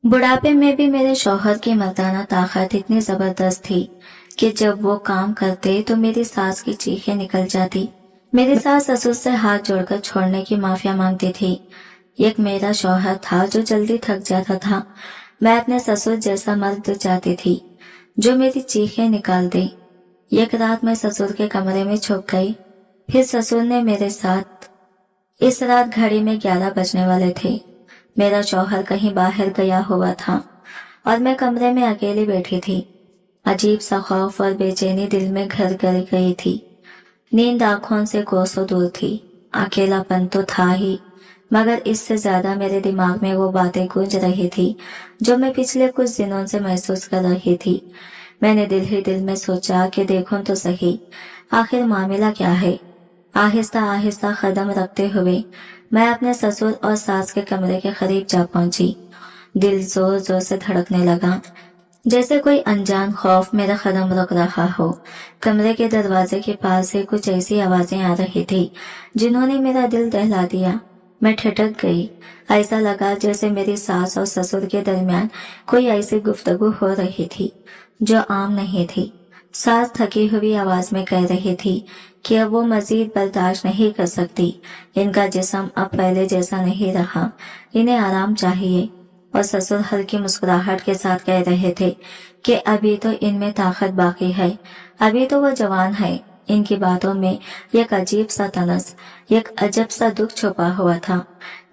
बुढ़ापे में भी मेरे शौहर की मर्दाना ताकत इतनी जबरदस्त थी कि जब वो काम करते तो मेरी सास की चीखें निकल जाती। मेरी सास ससुर से हाथ जोड़कर छोड़ने की माफिया मांगती थी। एक मेरा शौहर था जो जल्दी थक जाता था। मैं अपने ससुर जैसा मर्द चाहती थी जो मेरी चीखें निकाल दे। एक रात मैं ससुर के कमरे में छुप गई। फिर ससुर ने मेरे साथ। इस रात घड़ी में 11 बजने वाले थे। मेरा शौहर कहीं बाहर गया हुआ था और मैं कमरे में अकेली बैठी थी। अजीब सा खौफ और बेचैनी दिल में घर कर गई थी। नींद आंखों से कोसों दूर थी। अकेलापन तो था ही, मगर इससे ज्यादा मेरे दिमाग में वो बातें गूंज रही थी जो मैं पिछले कुछ दिनों से महसूस कर रही थी। मैंने दिल ही दिल में सोचा कि देखूं तो सही, आखिर मामला क्या है। आहिस्ता आहिस्ता कदम रखते हुए मैं अपने ससुर और सास के कमरे के करीब जा पहुंची। दिल जोर जोर से धड़कने लगा, जैसे कोई अनजान खौफ मेरा कदम रोक रहा हो। कमरे के दरवाजे के पास से कुछ ऐसी आवाजें आ रही थी जिन्होंने मेरा दिल दहला दिया। मैं ठिठक गई। ऐसा लगा जैसे मेरी सास और ससुर के दरमियान कोई ऐसी गुफ्तगू हो रही थी जो आम नहीं थी। सास थकी हुई आवाज में कह रही थी कि अब वो मजीद बर्दाश्त नहीं कर सकती। इनका जिस्म अब पहले जैसा नहीं रहा, इन्हें आराम चाहिए। और ससुर हल्की मुस्कुराहट के साथ कह रहे थे कि अभी तो इनमें ताकत बाकी है, अभी तो वो जवान है। इनकी बातों में एक अजीब सा तनस, एक अजब सा दुख छुपा हुआ था।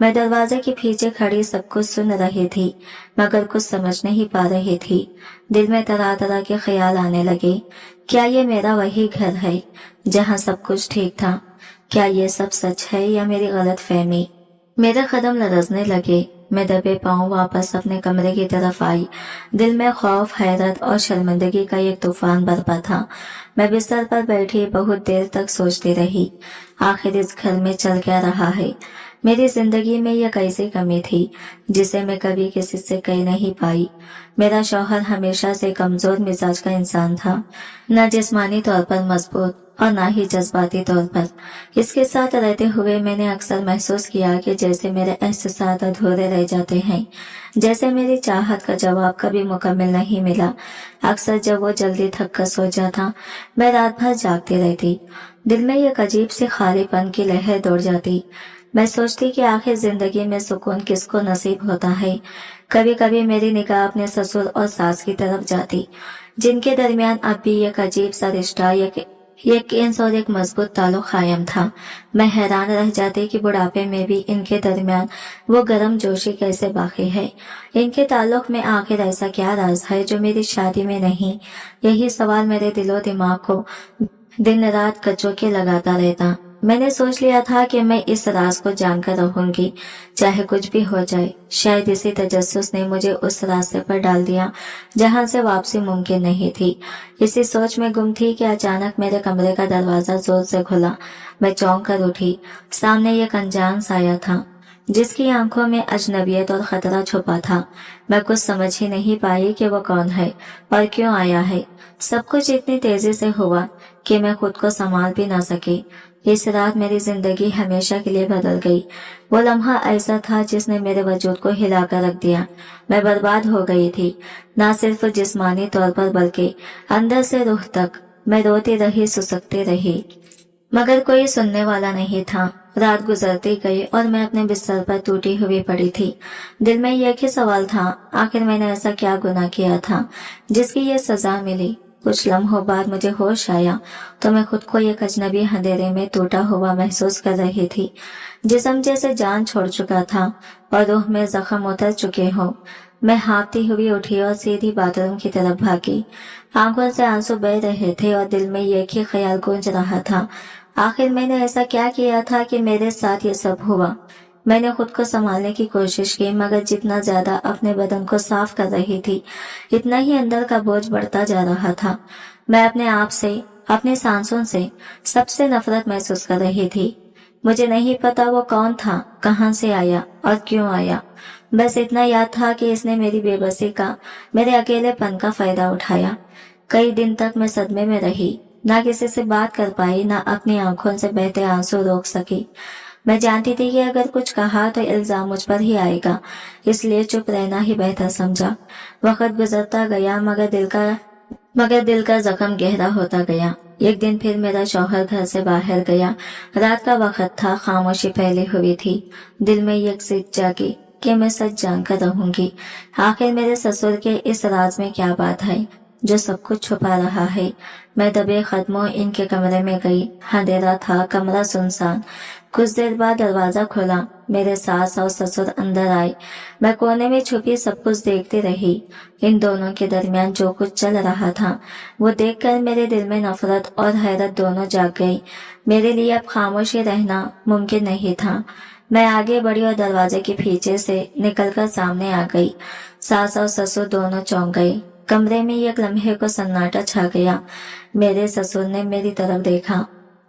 मैं दरवाजे के पीछे खड़ी सब कुछ सुन रही थी, मगर कुछ समझ नहीं पा रही थी। दिल में तरह तरह के ख्याल आने लगे। क्या ये मेरा वही घर है जहाँ सब कुछ ठीक था? क्या ये सब सच है या मेरी गलत फहमी? मेरे कदम लरजने लगे। मैं दबे पांव वापस अपने कमरे की तरफ आई। दिल में खौफ, हैरत और शर्मिंदगी का एक तूफान बरपा था। मैं बिस्तर पर बैठी बहुत देर तक सोचती रही, आखिर इस घर में चल क्या रहा है। मेरी जिंदगी में यह कैसी कमी थी जिसे मैं कभी किसी से कह नहीं पाई। मेरा शौहर हमेशा से कमजोर मिजाज का इंसान था, न जिस्मानी तौर पर मजबूत और ना ही जज्बाती तौर पर। इसके साथ रहते हुए मैंने अक्सर महसूस किया कि जैसे मेरे एहसास अधूरे रह जाते हैं, जैसे मेरी चाहत का जवाब कभी मुकम्मल नहीं मिला। अक्सर जब वो जल्दी थक कर सो जाता, मैं रात भर जागती रहती। दिल में एक अजीब सी खालीपन की लहर दौड़ जाती। मैं सोचती कि आखिर जिंदगी में सुकून किसको नसीब होता है। कभी कभी मेरी निगाह अपने ससुर और सास की तरफ जाती, जिनके दरमियान अब भी एक अजीब सा रिश्ता, एक यकीन और एक मजबूत ताल्लुक कायम था। मैं हैरान रह जाती कि बुढ़ापे में भी इनके दरमियान वो गर्म जोशी कैसे बाकी है। इनके ताल्लुक में आखिर ऐसा क्या राज है जो मेरी शादी में नहीं? यही सवाल मेरे दिलो दिमाग को दिन रात कचोके लगाता रहता। मैंने सोच लिया था कि मैं इस राज को जानकर रहूंगी, चाहे कुछ भी हो जाए। शायद इसी तजस्सुस ने मुझे उस रास्ते पर डाल दिया जहां से वापसी मुमकिन नहीं थी। इसी सोच में गुम थी कि अचानक मेरे कमरे का दरवाजा जोर से खुला। मैं चौंक कर उठी। सामने एक अनजान साया था जिसकी आंखों में अजनबियत और खतरा छुपा था। मैं कुछ समझ ही नहीं पाई कि वो कौन है और क्यों आया है। सब कुछ इतनी तेजी से हुआ कि मैं खुद को संभाल भी ना सकी। इस रात मेरी जिंदगी हमेशा के लिए बदल गई। वो लम्हा ऐसा था जिसने मेरे वजूद को हिलाकर रख दिया। मैं बर्बाद हो गई थी, ना सिर्फ जिस्मानी तौर पर बल्कि अंदर से रूह तक। मैं रोती रही, सुसकती रही, मगर कोई सुनने वाला नहीं था। रात गुजरती गई और मैं अपने बिस्तर पर टूटी हुई पड़ी थी। दिल में एक ही सवाल था, आखिर मैंने ऐसा क्या गुनाह किया था जिसकी ये सजा मिली। कुछ लम्हों बाद मुझे होश आया तो मैं खुद को एक अजनबी अंधेरे में टूटा हुआ महसूस कर रही थी। जिस्म जैसे जान छोड़ चुका था और रूह में जख्म उतर चुके हों। मैं हाँफती हुई उठी और सीधी बाथरूम की तरफ भागी। आंखों से आंसू बह रहे थे और दिल में एक ही ख्याल गूंज रहा था, आखिर मैंने ऐसा क्या किया था कि मेरे साथ ये सब हुआ। मैंने खुद को संभालने की कोशिश की, मगर जितना ज्यादा अपने बदन को साफ कर रही थी, इतना ही अंदर का बोझ बढ़ता जा रहा था। मैं अपने आप से, अपने सांसों से, सबसे नफरत महसूस कर रही थी। मुझे नहीं पता वो कौन था, कहाँ से आया और क्यों आया। बस इतना याद था कि इसने मेरी बेबसी का, मेरे अकेलेपन का फायदा उठाया। कई दिन तक मैं सदमे में रही, ना किसी से बात कर पाई, ना अपनी आंखों से बहते आंसू रोक सकी। मैं जानती थी कि अगर कुछ कहा तो इल्जाम मुझ पर ही आएगा, इसलिए चुप रहना ही बेहतर समझा। वक्त गुजरता गया मगर दिल का जख्म गहरा होता गया। एक दिन फिर मेरा शौहर घर से बाहर गया। रात का वक्त था, खामोशी फैली हुई थी। दिल में एक जिद जागी कि मैं सच जानकर रहूंगी। आखिर मेरे ससुर के इस राज में क्या बात है जो सब कुछ छुपा रहा है। मैं दबे कदमों इनके कमरे में गई। अंधेरा था, कमरा सुनसान। कुछ देर बाद दरवाजा खुला, मेरे सास और ससुर अंदर आए। मैं कोने में छुपी सब कुछ देखती रही। इन दोनों के दरमियान जो कुछ चल रहा था वो देखकर मेरे दिल में नफरत और हैरत दोनों जाग गई। मेरे लिए अब खामोशी रहना मुमकिन नहीं था। मैं आगे बढ़ी और दरवाजे के पीछे से निकलकर सामने आ गई। सास और ससुर दोनों चौंक गए। कमरे में एक लम्हे को सन्नाटा छा गया। मेरे ससुर ने मेरी तरफ देखा।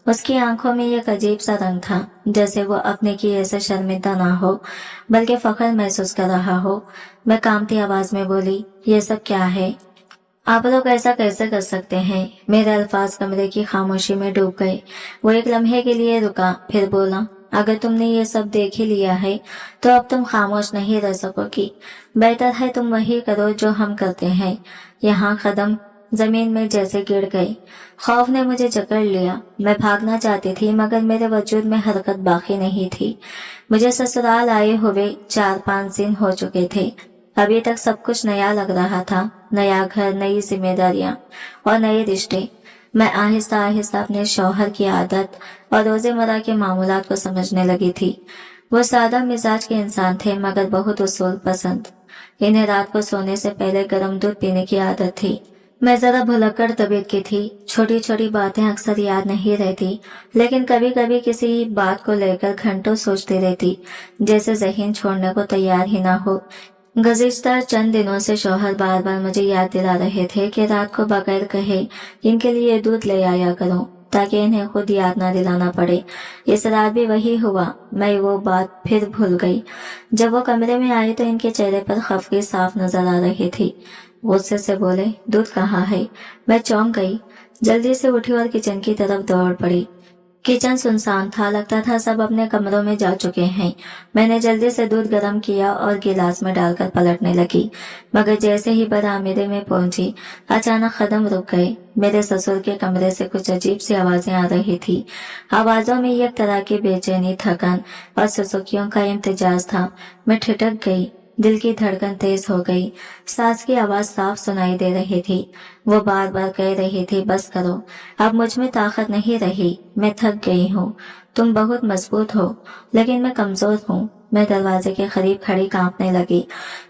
उसकी आंखों में एक अजीब सा रंग था, जैसे वो अपने की ऐसे शर्मिंदा ना हो बल्कि फख्र महसूस कर रहा हो। मैं कांपती आवाज में बोली, ये सब क्या है? आप लोग ऐसा कैसे कर सकते हैं? मेरे अल्फाज कमरे की खामोशी में डूब गए। वो एक लम्हे के लिए रुका, फिर बोला, अगर तुमने ये सब देख ही लिया है तो अब तुम खामोश नहीं रह सकोगी। बेहतर है तुम वही करो जो हम करते हैं। यहाँ कदम जमीन में जैसे गिर गए। खौफ ने मुझे जकड़ लिया। मैं भागना चाहती थी मगर मेरे वजूद में हरकत बाकी नहीं थी। मुझे ससुराल आए हुए 4-5 दिन हो चुके थे। अभी तक सब कुछ नया लग रहा था। नया घर, नई जिम्मेदारियां और नए रिश्ते। मैं आहिस्ता आहिस्ता अपने शौहर की आदत और रोजमर्रा के मामूलात को समझने लगी थी। वो सादा मिजाज के इंसान थे मगर बहुत उसूल पसंद। इन्हें रात को सोने से पहले गर्म दूध पीने की आदत थी। मैं जरा भुलक्कड़ तबीयत की थी। छोटी छोटी बातें अक्सर याद नहीं रहती, लेकिन कभी कभी किसी बात को लेकर घंटों सोचती रहती, जैसे ज़हन छोड़ने को तैयार ही ना हो। गुज़िश्ता चंद दिनों से शौहर बार बार मुझे याद दिला रहे थे कि रात को बगैर कहे इनके लिए दूध ले आया करो, ताकि इन्हें खुद याद ना दिलाना पड़े। इस रात भी वही हुआ। मैं वो बात फिर भूल गई। जब वो कमरे में आए तो इनके चेहरे पर खफगी साफ नजर आ रही थी। गुस्से से बोले, दूध कहाँ है? मैं चौंक गई। जल्दी से उठी और किचन की तरफ दौड़ पड़ी। किचन सुनसान था, लगता था सब अपने कमरों में जा चुके हैं। मैंने जल्दी से दूध गर्म किया और गिलास में डालकर पलटने लगी, मगर जैसे ही बरामदे में पहुंची अचानक कदम रुक गए। मेरे ससुर के कमरे से कुछ अजीब सी आवाजें आ रही थी। आवाजों में एक तरह की बेचैनी, थकन और सुसुकियों का इम्तिजाज था। मैं ठिठक गई। दिल की धड़कन तेज हो गई। सास की आवाज साफ सुनाई दे रही थी। वो बार बार कह रही थी, बस करो, अब मुझ में ताकत नहीं रही, मैं थक गई हूँ। तुम बहुत मजबूत हो लेकिन मैं कमजोर हूँ। मैं दरवाजे के करीब खड़ी कांपने लगी।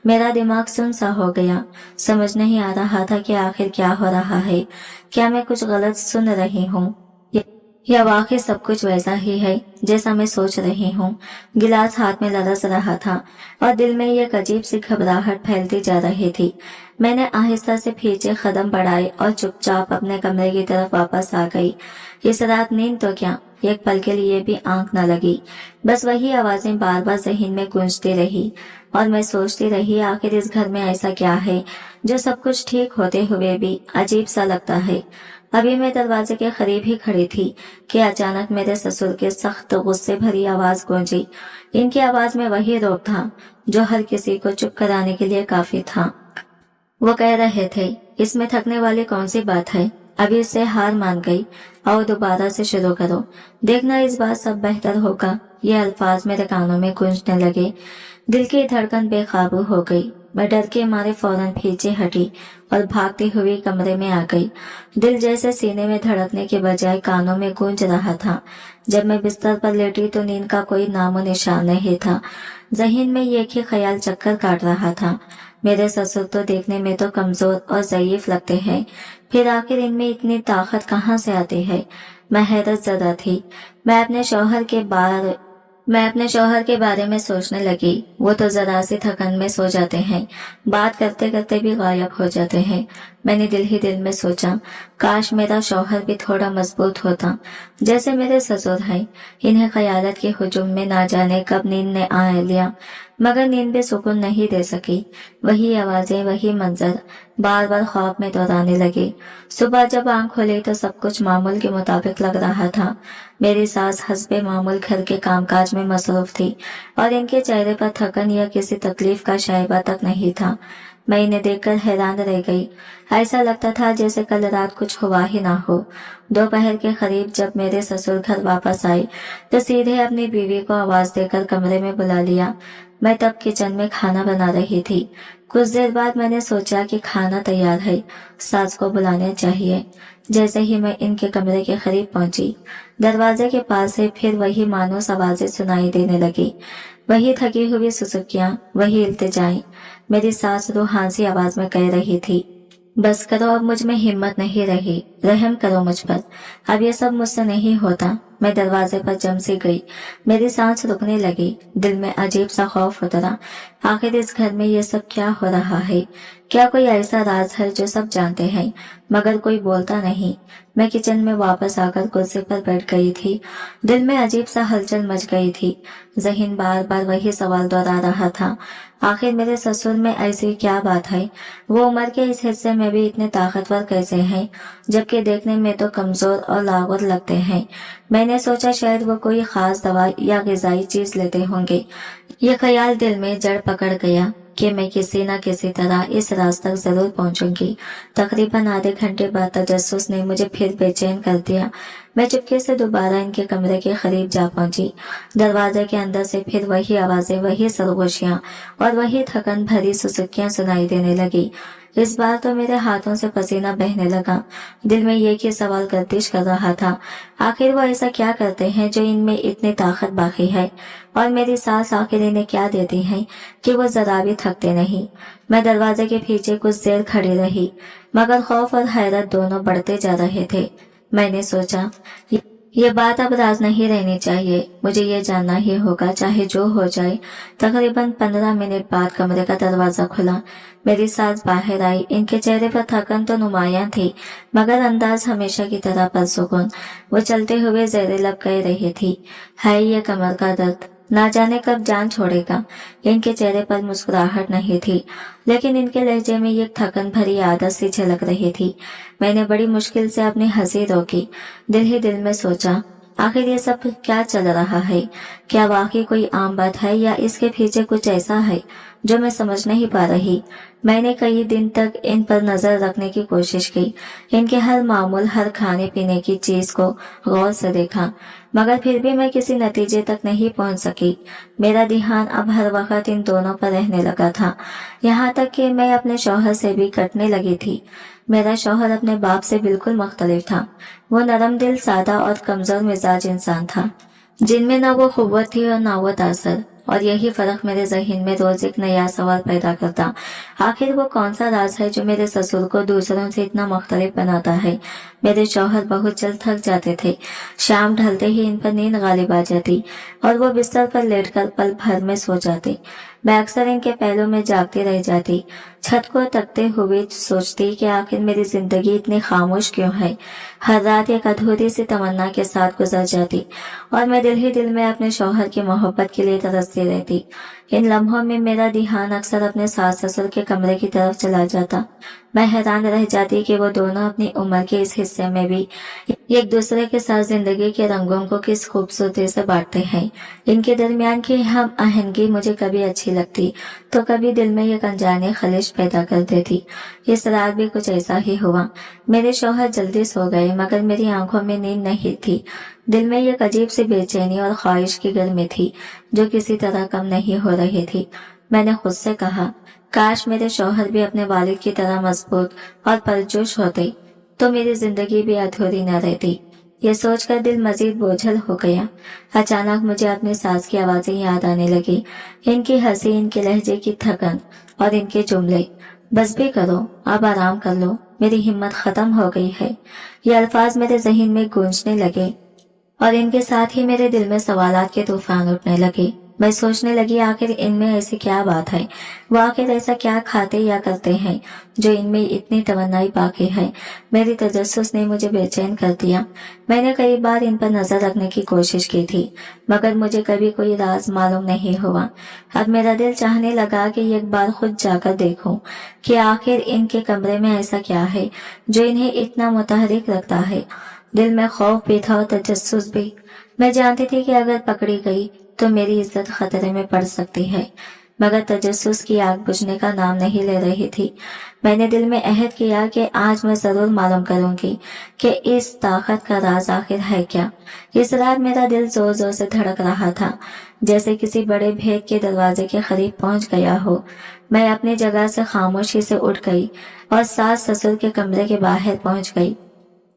मेरा दिमाग सुन सा हो गया। समझ नहीं आ रहा था कि आखिर क्या हो रहा है। क्या मैं कुछ गलत सुन रही हूँ या वाकई सब कुछ वैसा ही है जैसा मैं सोच रही हूँ। गिलास हाथ में लरस रहा था और दिल में एक अजीब सी घबराहट फैलती जा रही थी। मैंने आहिस्ता से पीछे कदम बढ़ाए और चुपचाप अपने कमरे की तरफ वापस आ गई। इस रात नींद तो क्या, एक पल के लिए भी आंख न लगी। बस वही आवाजें बार बार ज़हन में गूंजती रही और मैं सोचती रही, आखिर इस घर में ऐसा क्या है जो सब कुछ ठीक होते हुए भी अजीब सा लगता है। अभी मैं दरवाजे के करीब ही खड़ी थी कि अचानक मेरे ससुर के सख्त गुस्से भरी आवाज गूंजी। इनकी आवाज में वही रोब था जो हर किसी को चुप कराने के लिए काफी था। वो कह रहे थे, इसमें थकने वाली कौन सी बात है? अभी इससे हार मान गई, आओ दोबारा से शुरू करो, देखना इस बार सब बेहतर होगा। ये अल्फाज मेरे कानों में गूंजने लगे। दिल की धड़कन बेकाबू हो गई। मैं डर के मारे फौरन पीछे हटी और भागती हुई कमरे में आ गई। दिल जैसे सीने में धड़कने के बजाय कानों में गूंज रहा था। जब मैं बिस्तर पर लेटी तो नींद का कोई नामो निशान नहीं था। ज़हन में एक ही ख्याल चक्कर काट रहा था, मेरे ससुर तो देखने में तो कमजोर और ज़ईफ लगते हैं, फिर आखिर इनमें इतनी ताकत कहाँ से आती है? मैं हैरत ज़दा थी। मैं अपने शौहर के बारे में सोचने लगी। वो तो जरा सी थकन में सो जाते हैं, बात करते करते भी गायब हो जाते हैं। मैंने दिल ही दिल में सोचा, काश मेरा शौहर भी थोड़ा मजबूत होता जैसे मेरे ससुर हैं। इन्हें ख्यालत के हुजूम में ना जाने कब नींद ने आ लिया, मगर नींद भी सुकून नहीं दे सकी। वही आवाजें, वही मंजर बार बार ख्वाब में दोहराने लगे। सुबह जब आंख खोली तो सब कुछ मामूल के मुताबिक लग रहा था। मेरी सास हस्बे मामूल घर के कामकाज में मसरूफ थी और इनके चेहरे पर थकन या किसी तकलीफ का शायबा तक नहीं था। मैं इन्हें देखकर हैरान रह गई। ऐसा लगता था जैसे कल रात कुछ हुआ ही ना हो। दोपहर के करीब जब मेरे ससुर घर वापस आए तो सीधे अपनी बीवी को आवाज देकर कमरे में बुला लिया। मैं तब किचन में खाना बना रही थी। कुछ देर बाद मैंने सोचा कि खाना तैयार है, सास को बुलाना चाहिए। जैसे ही मैं इनके कमरे के करीब पहुंची, दरवाजे के पास से फिर वही मानूस आवाजें सुनाई देने लगी। वही थकी हुई सुसुकियां, वही इल्तिजाएं। मेरी सास रूहानी आवाज में कह रही थी, बस करो, अब मुझ में हिम्मत नहीं रही, रहम करो मुझ पर, अब ये सब मुझसे नहीं होता। मैं दरवाजे पर जम सी गई। मेरी सांस रुकने लगी। दिल में अजीब सा खौफ उतरा। आखिर इस घर में ये सब क्या हो रहा है? क्या कोई ऐसा राज है जो सब जानते हैं मगर कोई बोलता नहीं? मैं किचन में वापस आकर कुर्सी पर बैठ गई थी। दिल में अजीब सा हलचल मच गई थी। ज़हन बार बार वही सवाल दोहरा रहा था, आखिर मेरे ससुर में ऐसी क्या बात है? वो उम्र के इस हिस्से में भी इतने ताकतवर कैसे हैं, जबकि देखने में तो कमजोर और लावर लगते हैं। मैंने सोचा शायद वो कोई खास दवा या ग़िज़ाई चीज लेते होंगे। ये ख्याल दिल में जड़ पकड़ गया कि मैं किसी न किसी तरह इस राज तक जरूर पहुंचूंगी। तकरीबन आधे घंटे बाद तजस्सुस ने मुझे फिर बेचैन कर दिया। मैं चुपके से दोबारा इनके कमरे के करीब जा पहुंची। दरवाजे के अंदर से फिर वही आवाजें, वही सरगोशियां और वही थकन भरी सुसुकियां सुनाई देने लगी। इस बार तो मेरे हाथों से पसीना बहने लगा। दिल में एक ही सवाल गर्दिश कर रहा था, आखिर वो ऐसा क्या करते हैं जो इनमें इतनी ताकत बाकी है, और मेरी सास आखिर इन्हें क्या देती है कि वो जरा भी थकते नहीं। मैं दरवाजे के पीछे कुछ देर खड़ी रही, मगर खौफ और हैरत दोनों बढ़ते जा रहे थे। मैंने सोचा, ये बात अब राज नहीं रहनी चाहिए, मुझे ये जानना ही होगा चाहे जो हो जाए। तकरीबन 15 मिनट बाद कमरे का दरवाजा खुला। मेरी सास बाहर आई। इनके चेहरे पर थकन तो नुमायां थी, मगर अंदाज हमेशा की तरह पुरसुकून। वो चलते हुए ज़ेरे लब कह रही थी, है ये कमर का दर्द, ना जाने कब जान छोड़ेगा। इनके चेहरे पर मुस्कुराहट नहीं थी, लेकिन इनके लहजे में एक थकन भरी आदत सी झलक रही थी। मैंने बड़ी मुश्किल से अपनी हंसी रोकी। दिल ही दिल में सोचा, आखिर ये सब क्या चल रहा है? क्या वाकई कोई आम बात है या इसके पीछे कुछ ऐसा है जो मैं समझ नहीं पा रही? मैंने कई दिन तक इन पर नजर रखने की कोशिश की, इनके हर मामूल, हर खाने पीने की चीज को गौर से देखा, मगर फिर भी मैं किसी नतीजे तक नहीं पहुंच सकी। मेरा ध्यान अब हर वक्त इन दोनों पर रहने लगा था, यहाँ तक कि मैं अपने शौहर से भी कटने लगी थी। मेरा शौहर अपने बाप से बिल्कुल मुख्तलिफ था। वो नरम दिल, सादा और कमजोर मिजाज इंसान था, जिनमें ना वो कुव्वत थी और ना वो तासर। और यही फर्क मेरे जहन में रोज एक नया सवाल पैदा करता, आखिर वो कौन सा राज है जो मेरे ससुर को दूसरों से इतना मुख्तलिफ बनाता है? मेरे शौहर बहुत जल्द थक जाते थे। शाम ढलते ही इन पर नींद गालिब आ जाती और वो बिस्तर पर लेटकर पल भर में सो जाते। मैं अक्सर इनके पहलू में जागती रह जाती, छत को तकते हुए सोचती कि आखिर मेरी जिंदगी इतनी खामोश क्यों है। हर रात एक अधूरी सी तमन्ना के साथ गुजर जाती और मैं दिल ही दिल में अपने शौहर की मोहब्बत के लिए तरसती रहती। इन लम्हों में मेरा ध्यान अक्सर अपने सास ससुर के कमरे की तरफ चला जाता। मैं हैरान रह जाती कि वो दोनों अपनी उम्र के इस हिस्से में भी एक दूसरे के साथ जिंदगी के रंगों को किस खूबसूरती से बांटते हैं। इनके दरमियान की हम आहंगी मुझे कभी अच्छी लगती तो कभी दिल में एक अनजाने खलिश पैदा कर देती। इस रात भी कुछ ऐसा ही हुआ। मेरे शौहर जल्दी सो गए, मगर मेरी आंखों में नींद नहीं थी। दिल में एक अजीब सी बेचैनी और ख्वाहिश की गर्मी थी जो किसी तरह कम नहीं हो रही थी। मैंने खुद से कहा, काश मेरे शौहर भी अपने वालिद की तरह मजबूत और परजोश होते तो मेरी जिंदगी भी अधूरी न रहती। ये सोचकर दिल मजीद बोझल हो गया। अचानक मुझे अपनी सास की आवाजें याद आने लगी, इनकी हंसी, इनके लहजे की थकन और इनके जुमले, बस भी करो, अब आराम कर लो, मेरी हिम्मत खत्म हो गई है। ये अल्फाज मेरे जहन में गूंजने लगे और इनके साथ ही मेरे दिल में सवालात के तूफान उठने लगे। मैं सोचने लगी आखिर इनमें ऐसी क्या बात है, वो आखिर ऐसा क्या खाते या करते हैं जो इनमें इतनी तमन्नाई बाकी है। मेरी तजस्सुस ने मुझे बेचैन कर दिया। मैंने कई बार इन पर नजर रखने की कोशिश की थी, मगर मुझे कभी कोई राज मालूम नहीं हुआ। अब मेरा दिल चाहने लगा कि एक बार खुद जाकर देखूं कि आखिर इनके कमरे में ऐसा क्या है जो इन्हें इतना मुतहरिक रखता है। दिल में खौफ भी था और तजस्सुस भी। मैं जानती थी कि अगर पकड़ी गई तो मेरी इज्जत खतरे में पड़ सकती है, मगर तजस्सुस की आग बुझने का नाम नहीं ले रही थी। मैंने दिल में अहद किया कि आज मैं जरूर मालूम करूंगी कि इस ताकत का राज आखिर है क्या। इस रात मेरा दिल जोर जोर से धड़क रहा था, जैसे किसी बड़े भेद के दरवाजे के करीब पहुंच गया हो। मैं अपनी जगह से खामोशी से उठ गई और सास ससुर के कमरे के बाहर पहुंच गई।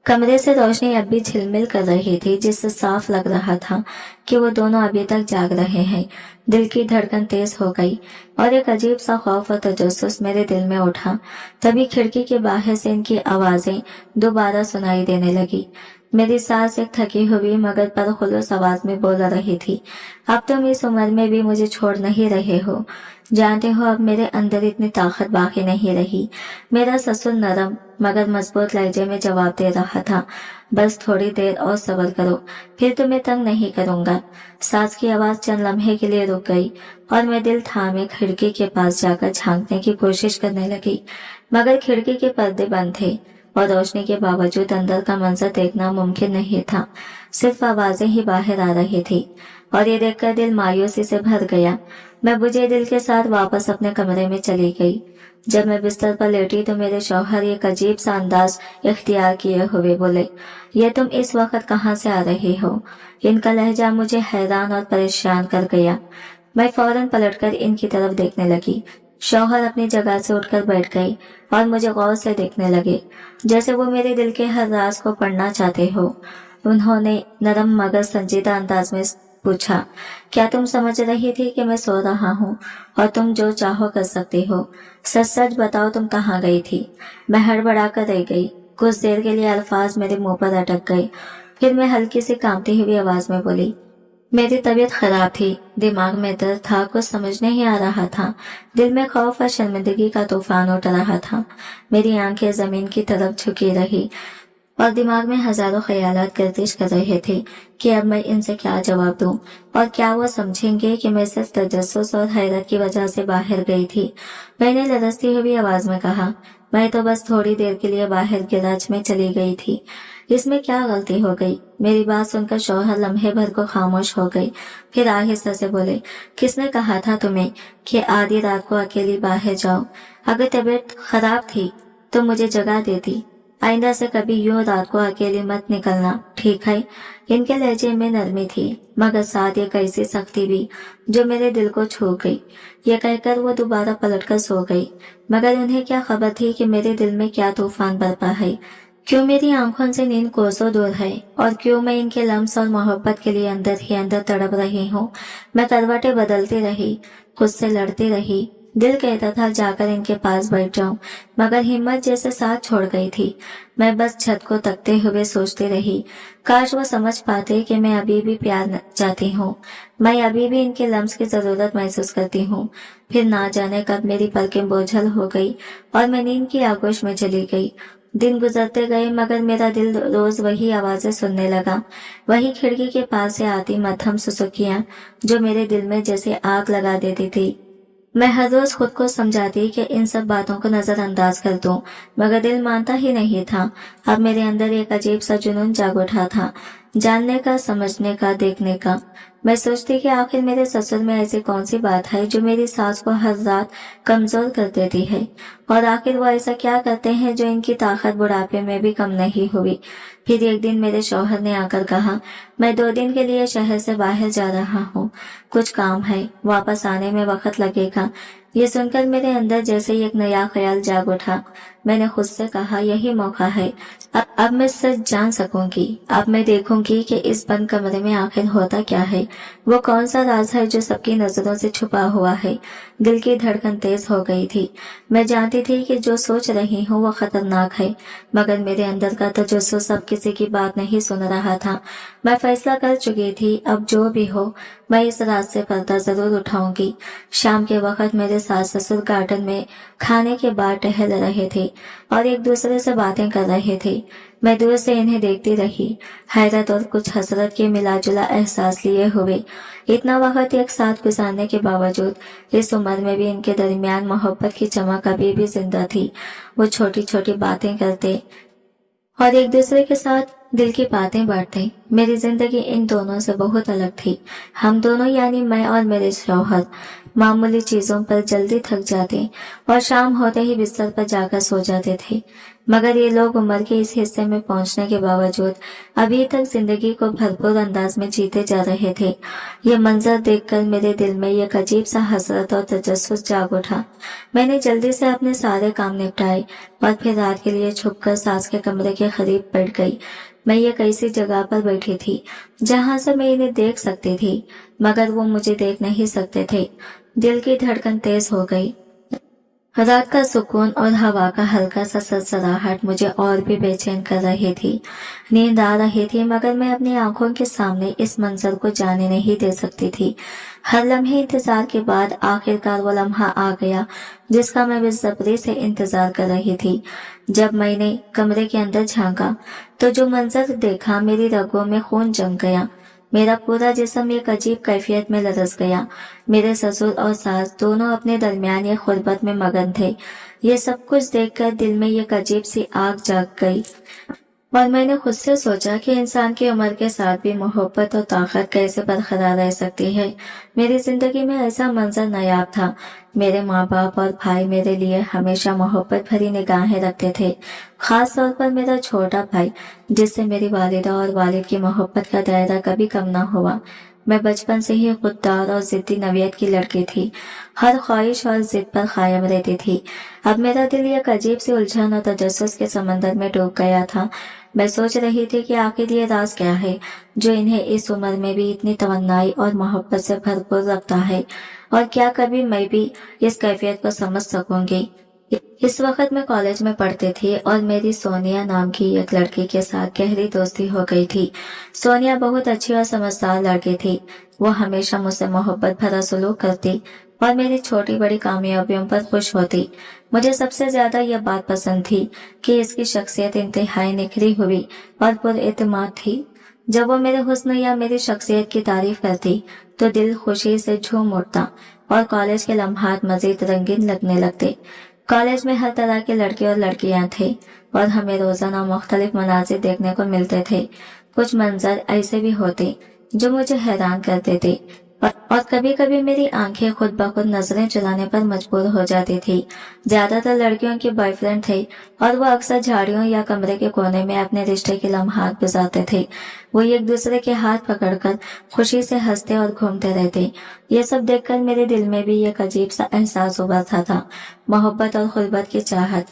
कमरे से रोशनी अब भी झिलमिल कर रही थी, जिससे साफ लग रहा था कि वो दोनों अभी तक जाग रहे हैं। दिल की धड़कन तेज हो गई और एक अजीब सा खौफ और तजस्सुस मेरे दिल में उठा। तभी खिड़की के बाहर से इनकी आवाजें दोबारा सुनाई देने लगी। मेरी सास एक थकी हुई मगर परखुलूस आवाज में बोल रही थी, अब तुम इस उम्र में भी मुझे छोड़ नहीं रहे हो। जानते हो अब मेरे अंदर इतनी ताकत बाकी नहीं रही। मेरा ससुर नरम मगर मजबूत लहजे में जवाब दे रहा था, बस थोड़ी देर और सब्र करो, फिर तुम्हें तंग नहीं करूंगा। सास की आवाज चंद लम्हे के लिए रुक गई और मैं दिल थामे खिड़की के पास जाकर झांकने की कोशिश करने लगी, मगर खिड़की के पर्दे बंद थे और रोशनी के बावजूद अंदर का मंजर देखना मुमकिन नहीं था। सिर्फ आवाजें ही बाहर आ रही थी और ये देखकर दिल मायूसी से भर गया। मैं बुझे दिल के साथ वापस अपने कमरे में चली गई। जब मैं बिस्तर पर लेटी तो मेरे शौहर एक अजीब सा अंदाज इख्तियार किए हुए बोले, ये तुम इस वक्त कहाँ से आ रही हो? इनका लहजा मुझे हैरान और परेशान कर गया। मैं फौरन पलटकर इनकी तरफ देखने लगी। शौहर अपनी जगह से उठकर बैठ गए और मुझे गौर से देखने लगे, जैसे वो मेरे दिल के हर राज को पढ़ना चाहते हो। उन्होंने नरम मगर संजीदा अंदाज में पूछा, क्या तुम समझ रही थी कि मैं सो रहा हूँ और तुम जो चाहो कर सकती हो? सच सच बताओ, तुम कहाँ गई थी? मैं हड़बड़ा कर रह गई। कुछ देर के लिए अल्फाज मेरे मुंह पर अटक गए। फिर मैं हल्की सी कांपती हुई आवाज में बोली, मेरी तबीयत खराब थी, दिमाग में दर्द था, कुछ समझ नहीं आ रहा था। दिल में खौफ और शर्मिंदगी का तूफान उठ रहा था। मेरी आंखें जमीन की तरफ झुकी रही और दिमाग में हजारों ख्यालात गर्दिश कर रहे थे कि अब मैं इनसे क्या जवाब दूं और क्या वो समझेंगे कि मैं सिर्फ तजस्सुस और हैरत की वजह से बाहर गई थी। मैंने लरजती हुई आवाज में कहा, मैं तो बस थोड़ी देर के लिए बाहर गैराज में चली गई थी। इसमें क्या गलती हो गई? मेरी बात सुनकर शौहर लम्हे भर को खामोश हो गई, फिर आहिस्ता से बोले, किसने कहा था तुम्हें कि आधी रात को अकेली बाहर जाओ? अगर तबीयत खराब थी तो मुझे जगा देती। आइंदा से कभी यूं रात को अकेली मत निकलना, ठीक है? इनके लहजे में नरमी थी मगर साथ एक ऐसी सख्ती भी जो मेरे दिल को छू गई। ये कहकर वो दोबारा पलटकर सो गई, मगर उन्हें क्या खबर थी कि मेरे दिल में क्या तूफान बरपा है। क्यों मेरी आंखों से नींद कोसों दूर है और क्यों मैं इनके लम्स और मोहब्बत के लिए अंदर ही अंदर तड़प रही हूँ। मैं करवटें बदलती रही, खुद से लड़ती रही। दिल कहता था जाकर इनके पास बैठ जाऊं, मगर हिम्मत जैसे साथ छोड़ गई थी। मैं बस छत को तकते हुए सोचती रही, काश वो समझ पाते कि मैं अभी भी प्यार चाहती हूँ, मैं अभी भी इनके लम्स की जरूरत महसूस करती हूँ। फिर ना जाने कब मेरी पलकें बोझल हो गई और मैं नींद की आगोश में चली गई। दिन गुजरते गए मगर मेरा दिल रोज वही आवाजें सुनने लगा, वही खिड़की के पास से आती मध्यम सुसुकियां जो मेरे दिल में जैसे आग लगा देती थी। मैं हर रोज खुद को समझाती कि इन सब बातों को नजरअंदाज कर दूं, मगर दिल मानता ही नहीं था। अब मेरे अंदर एक अजीब सा जुनून जाग उठा था, जानने का, समझने का, देखने का। मैं सोचती कि आखिर मेरे ससुर में ऐसी कौन सी बात है जो मेरी सास को हर रात कमजोर कर देती है, और आखिर वो ऐसा क्या करते हैं जो इनकी ताकत बुढ़ापे में भी कम नहीं हुई। फिर एक दिन मेरे शौहर ने आकर कहा, मैं 2 दिन के लिए शहर से बाहर जा रहा हूँ, कुछ काम है, वापस आने में वक्त लगेगा। ये सुनकर मेरे अंदर जैसे एक नया ख्याल जाग उठा। मैंने खुद से कहा, यही मौका है, अब अब मैं सच जान सकूंगी। अब मैं देखूंगी कि इस बंद कमरे में आखिर होता क्या है। वो कौन सा राज है जो सबकी नजरों से छुपा हुआ है। दिल की धड़कन तेज हो गई थी। मैं जानती थी कि जो सोच रही हूँ वो खतरनाक है, मगर मेरे अंदर का तजस्सुस सब किसी की बात नहीं सुन रहा था। मैं फैसला कर चुकी थी, अब जो भी हो मैं इस रात से पर्दा जरूर उठाऊंगी। शाम के वक्त मेरे सास ससुर गार्डन में खाने के बाद टहल रहे थे और एक दूसरे से बातें कर रहे थे। मैं दूर से इन्हें देखती रही, हैरत और कुछ हसरत के मिला जुला एहसास लिए हुए। इतना वक्त एक साथ गुजारने के बावजूद इस उम्र में भी इनके दरमियान मोहब्बत की चमक अभी भी जिंदा थी। वो छोटी छोटी बातें करते और एक दूसरे के साथ दिल की बातें बांटते। मेरी जिंदगी इन दोनों से बहुत अलग थी। हम दोनों यानी मैं और मेरे शौहर मामूली चीजों पर जल्दी थक जाते और शाम होते ही बिस्तर पर जाकर सो जाते थे, मगर ये लोग उम्र के इस हिस्से में पहुंचने के बावजूद अभी तक जिंदगी को भरपूर अंदाज में जीते जा रहे थे। ये मंजर देखकर मेरे दिल में एक अजीब सा हसरत और तजस्सुस जाग उठा। मैंने जल्दी से अपने सारे काम निपटाए और फिर रात के लिए छुपकर सास के कमरे के करीब बैठ गई। मैं एक ऐसी जगह पर बैठी थी जहां से मैं इन्हें देख सकती थी, मगर वो मुझे देख नहीं सकते थे। दिल की धड़कन तेज हो गई। रात का सुकून और हवा का हल्का सा सरसराहट मुझे और भी बेचैन कर रही थी। नींद आ रही थी, मगर मैं अपनी आंखों के सामने इस मंजर को जाने नहीं दे सकती थी। हर लम्हे इंतजार के बाद आखिरकार वो लम्हा आ गया जिसका मैं बेसब्री से इंतजार कर रही थी। जब मैंने कमरे के अंदर झांका तो जो मंजर देखा, मेरी रगों में खून जम गया। मेरा पूरा जिस्म एक अजीब कैफियत में लरस गया। मेरे ससुर और सास दोनों अपने दरमियान एक खुलबत में मगन थे। ये सब कुछ देखकर दिल में एक अजीब सी आग जाग गई और मैंने खुद से सोचा कि इंसान की उम्र के साथ भी मोहब्बत और ताकत कैसे बरकरार रह सकती है। मेरी जिंदगी में ऐसा मंजर नायाब था। मेरे माँ बाप और भाई मेरे लिए हमेशा मोहब्बत भरी निगाहें रखते थे, खास तौर पर मेरा छोटा भाई, जिससे मेरी वालिदा और वालिद की मोहब्बत का दायरा कभी कम न हुआ। मैं बचपन से ही खुददार और जिद्दी नौयत की लड़की थी, हर ख्वाहिश और जिद पर कायम रहती थी। अब मेरा दिल एक अजीब सी उलझन और तजस्सुस के समंदर में डूब गया था। मैं सोच रही थी कि आखिर ये राज क्या है जो इन्हें इस उम्र में भी इतनी तमन्नाई और मोहब्बत से भरपूर रखता है, और क्या कभी मैं भी इस कैफियत को समझ सकूंगी। इस वक्त मैं कॉलेज में पढ़ती थी और मेरी सोनिया नाम की एक लड़की के साथ गहरी दोस्ती हो गई थी। सोनिया बहुत अच्छी और समझदार लड़की थी। वो हमेशा मुझसे मोहब्बत भरा सलूक करती और मेरी छोटी बड़ी कामयाबियों पर खुश होती। मुझे सबसे ज्यादा यह बात पसंद थी कि इसकी शख्सियत इंतहाई निखरी हुई और पुरएतमाद थी। जब वो मेरे हुस्न या मेरी शख्सियत की तारीफ करती तो दिल खुशी से झूम उठता और कॉलेज के लम्हात मजीद रंगीन लगने लगते। कॉलेज में हर तरह के लड़के और लड़कियां थे और हमें रोजाना मुख्तलिफ मनाजिर देखने को मिलते थे। कुछ मंजर ऐसे भी होते जो मुझे हैरान करते थे और कभी कभी मेरी आंखें खुद ब खुद नजरें चुराने पर मजबूर हो जाती थी। ज्यादातर लड़कियों के बॉयफ्रेंड थे और वो अक्सर झाड़ियों या कमरे के कोने में अपने रिश्ते के लम्हात गुजारते थे। वो एक दूसरे के हाथ पकड़कर खुशी से हंसते और घूमते रहते। ये सब देखकर मेरे दिल में भी एक अजीब सा एहसास उभरता था, मोहब्बत और खुलबत की चाहत।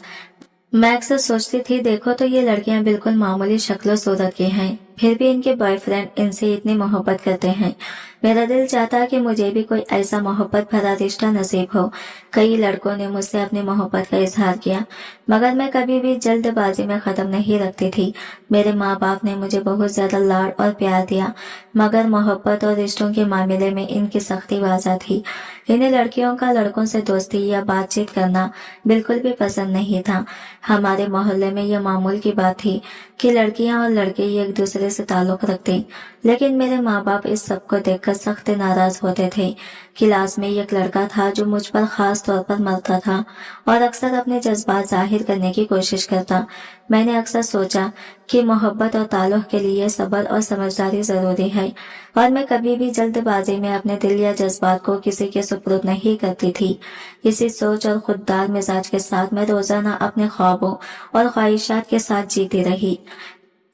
मैं अक्सर सोचती थी, देखो तो ये लड़कियां बिल्कुल मामूली शक्ल सूरत की हैं, फिर भी इनके बॉयफ्रेंड इनसे इतनी मोहब्बत करते हैं। मेरा दिल चाहता कि मुझे भी कोई ऐसा मोहब्बत भरा रिश्ता नसीब हो। कई लड़कों ने मुझसे अपनी मोहब्बत का इजहार किया, मगर मैं कभी भी जल्दबाजी में कदम नहीं रखती थी। मेरे माँ बाप ने मुझे बहुत ज्यादा लाड़ और प्यार दिया, मगर मोहब्बत और रिश्तों के मामले में इनकी सख्ती वाज़ा थी। इन्हें लड़कियों का लड़कों से दोस्ती या बातचीत करना बिल्कुल भी पसंद नहीं था। हमारे मोहल्ले में यह मामूल की बात थी कि लड़कियां और लड़के एक दूसरे से ताल्लुक रखते, लेकिन मेरे माँ बाप इस सब को देखकर सख्त नाराज होते थे। क्लास में एक लड़का था जो मुझ पर खास तौर पर मरता था और अक्सर अपने जज्बात जाहिर करने की कोशिश करता। मैंने अक्सर सोचा कि मोहब्बत और ताल्लुक के लिए सब्र और समझदारी जरूरी है, और मैं कभी भी जल्दबाजी में अपने दिल या जज्बात को किसी के सुपुर्द नहीं करती थी। इसी सोच और खुददार मिजाज के साथ मैं रोजाना अपने ख्वाबों और ख्वाहिशात के साथ जीती रही।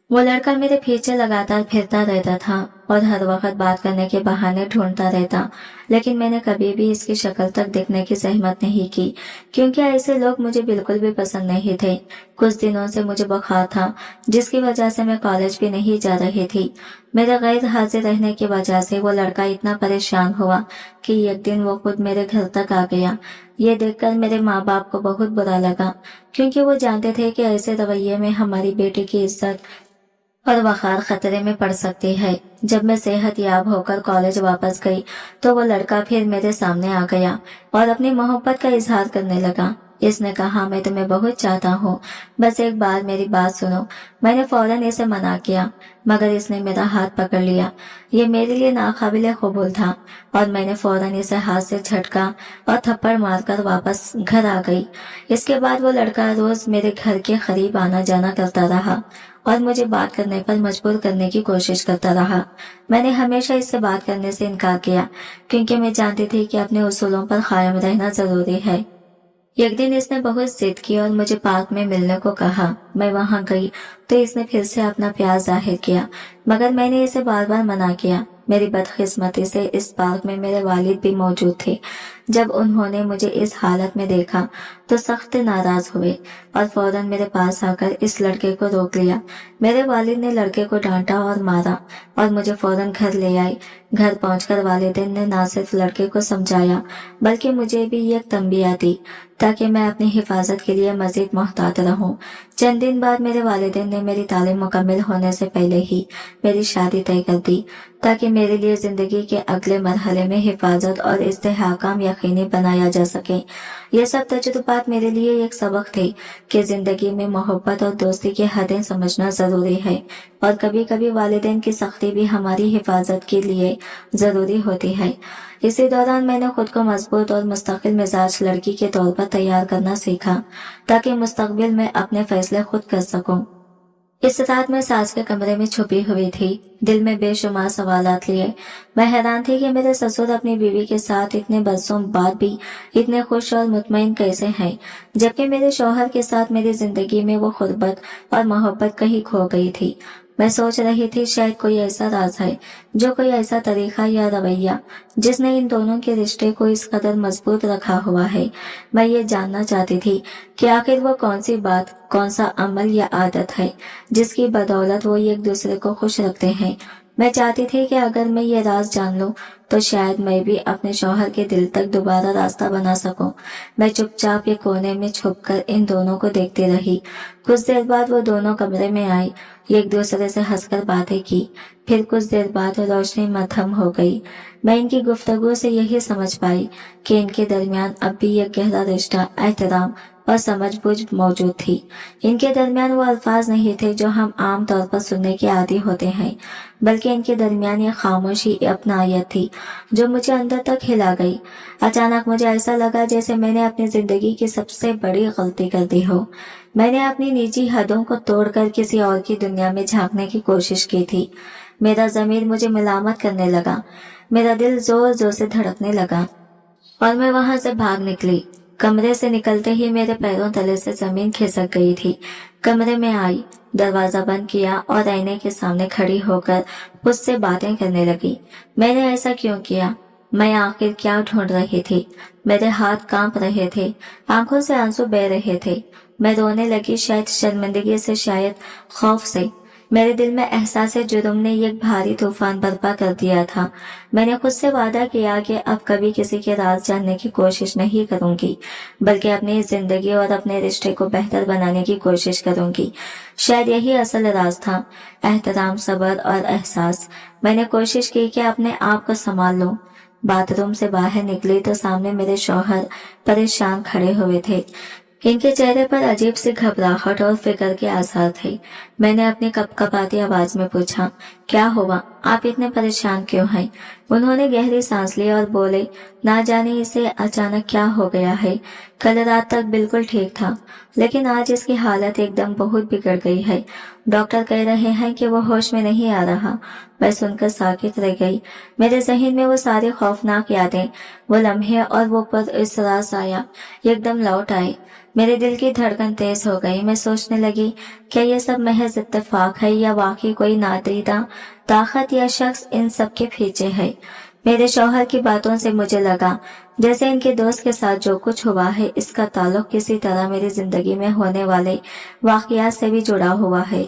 वो लड़का मेरे पीछे लगातार फिरता रहता था और हर वक्त बात करने के बहाने ढूंढता रहता, लेकिन मैंने कभी भी इसकी शक्ल तक देखने की जहमत नहीं की, क्योंकि ऐसे लोग मुझे बिल्कुल भी पसंद नहीं थे। कुछ दिनों से मुझे बुखार था, जिसकी वजह से मैं कॉलेज भी नहीं जा रही थी। मेरे गैर हाजिर रहने की वजह से वो लड़का इतना परेशान हुआ कि एक दिन वो खुद मेरे घर तक आ गया। ये देखकर मेरे माँ बाप को बहुत बुरा लगा, क्योंकि वो जानते थे कि ऐसे रवैये में हमारी बेटी की इज्जत और वक़ार खतरे में पड़ सकती है। जब मैं सेहत याब होकर कॉलेज वापस गई तो वो लड़का फिर मेरे सामने आ गया और अपनी मोहब्बत का इजहार करने लगा। इसने कहा, मैं तुम्हें बहुत चाहता हूँ, बस एक बार मेरी बात सुनो। मैंने फौरन इसे मना किया, मगर इसने मेरा हाथ पकड़ लिया। ये मेरे लिए नाकाबिले कबूल था और मैंने फौरन इसे हाथ से झटका और थप्पड़ मारकर वापस घर आ गई। इसके बाद वो लड़का रोज मेरे घर के करीब आना जाना करता रहा और मुझे बात करने पर मजबूर करने की कोशिश करता रहा। मैंने हमेशा इससे बात करने से इनकार किया, क्योंकि मैं जानती थी कि अपने उसूलों पर कायम रहना जरूरी है। एक दिन इसने बहुत जिद की और मुझे पार्क में मिलने को कहा। मैं वहां गई तो इसने फिर से अपना प्यार जाहिर किया, मगर मैंने इसे बार बार मना किया। मेरी बदकिस्मती से इस पार्क में मेरे वालिद भी मौजूद थे। जब उन्होंने मुझे इस हालत में देखा तो सख्त नाराज हुए और फौरन मेरे पास आकर इस लड़के को रोक लिया। मेरे वालिद ने लड़के को डांटा और मारा और मुझे फौरन घर ले आए। घर पहुंचकर वालिदैन ने ना सिर्फ लड़के को समझाया, बल्कि मुझे भी एक तंबीह दी ताकि मैं अपनी हिफाजत के लिए मजीद मोहतात रहूं। चंद दिन बाद मेरे वालिदैन ने मेरी तालीम मुकम्मल होने से पहले ही मेरी शादी तय कर दी, ताकि मेरे लिए जिंदगी के अगले मरहले में हिफाजत और इस्तेहकाम यकीनी बनाया जा सके। ये सब तजुर्बात मेरे लिए एक सबक थे कि जिंदगी में मोहब्बत और दोस्ती की हदें समझना जरूरी है और कभी कभी वालिदैन की सख्ती भी हमारी हिफाजत के लिए जरूरी होती है। इसी दौरान मैंने खुद को मजबूत और मुस्तकिल मिजाज लड़की के तौर पर तैयार करना सीखा, ताकि मुस्तकबिल में अपने फैसले खुद कर सकूं। इस रात मैं सास के कमरे में छुपी हुई थी, दिल में बेशुमार सवालात लिए। मैं हैरान थी कि मेरे ससुर अपनी बीवी के साथ इतने बरसों बाद भी इतने खुश और मुतमईन कैसे हैं, जबकि मेरे शौहर के साथ मेरी जिंदगी में वो खुरबत और मोहब्बत कहीं खो गई थी। मैं सोच रही थी शायद कोई ऐसा राज है, जो कोई ऐसा तरीका या रवैया जिसने इन दोनों के रिश्ते को इस कदर मजबूत रखा हुआ है। मैं ये जानना चाहती थी कि आखिर वो कौन सी बात, कौन सा अमल या आदत है जिसकी बदौलत वो एक दूसरे को खुश रखते हैं। मैं चाहती थी कि अगर मैं ये राज जान लूं तो शायद मैं भी अपने शौहर के दिल तक दोबारा रास्ता बना सकूं। मैं चुपचाप एक कोने में छुपकर इन दोनों को देखती रही। कुछ देर बाद वो दोनों कमरे में आई, एक दूसरे से हंसकर बातें की। फिर कुछ देर बाद रोशनी मद्धम हो गई। मैं इनकी गुफ्तगू से यही समझ पाई कि इनके दरमियान अब भी एक गहरा रिश्ता, एहतराम और समझबूझ मौजूद थी। इनके दरमियान वो अल्फाज नहीं थे जो हम आम तौर पर सुनने के आदी होते हैं, बल्कि इनके दरमियान ये खामोशी अपनायत थी जो मुझे अंदर तक हिला गई। अचानक मुझे ऐसा लगा जैसे मैंने अपनी जिंदगी की सबसे बड़ी गलती कर दी हो। मैंने अपनी निजी हदों को तोड़कर किसी और की दुनिया में झांकने की कोशिश की थी। मेरा ज़मीर मुझे मलामत करने लगा, मेरा दिल जोर जोर से धड़कने लगा और मैं वहां से भाग निकली। कमरे से निकलते ही मेरे पैरों तले से जमीन खिसक गई थी। कमरे में आई, दरवाजा बंद किया और आईने के सामने खड़ी होकर उससे बातें करने लगी। मैंने ऐसा क्यों किया? मैं आखिर क्या ढूंढ रही थी? मेरे हाथ कांप रहे थे, आंखों से आंसू बह रहे थे। मैं रोने लगी, शायद शर्मिंदगी से, शायद खौफ से। मेरे दिल में एहसास जुर्म ने एक भारी तूफान बर्पा कर दिया था। मैंने खुद से वादा किया कि अब कभी किसी के राज जानने की कोशिश नहीं करूंगी, बल्कि अपनी जिंदगी और अपने रिश्ते को बेहतर बनाने की कोशिश करूंगी। शायद यही असल राज था, एहतराम, सब्र और एहसास। मैंने कोशिश की कि अपने आप को संभाल लूं। बाथरूम से बाहर निकली तो सामने मेरे शौहर परेशान खड़े हुए थे। इनके चेहरे पर अजीब सी घबराहट और फिक्र के आसार थे। मैंने अपनी कपकपाती आवाज में पूछा, क्या हुआ? आप इतने परेशान क्यों हैं? उन्होंने गहरी सांस ली और बोले, ना जाने इसे अचानक क्या हो गया है। कल रात तक बिल्कुल ठीक था, लेकिन आज इसकी हालत एकदम बहुत बिगड़ गई है। डॉक्टर कह रहे हैं कि वो होश में नहीं आ रहा। मैं सुनकर साकित रह गई। मेरे जहन में वो सारी खौफनाक यादें, वो लम्हे और वो पुरअसरार साया एकदम लौट आए। मेरे दिल की धड़कन तेज हो गई। मैं सोचने लगी, क्या ये सब महज महज इत्तेफाक है या वाकई कोई नादीदा ताकत या शख्स इन सब के पीछे है। मेरे शौहर की बातों से मुझे लगा जैसे इनके दोस्त के साथ जो कुछ हुआ है इसका ताल्लुक किसी तरह मेरी जिंदगी में होने वाले वाकयात से भी जुड़ा हुआ है।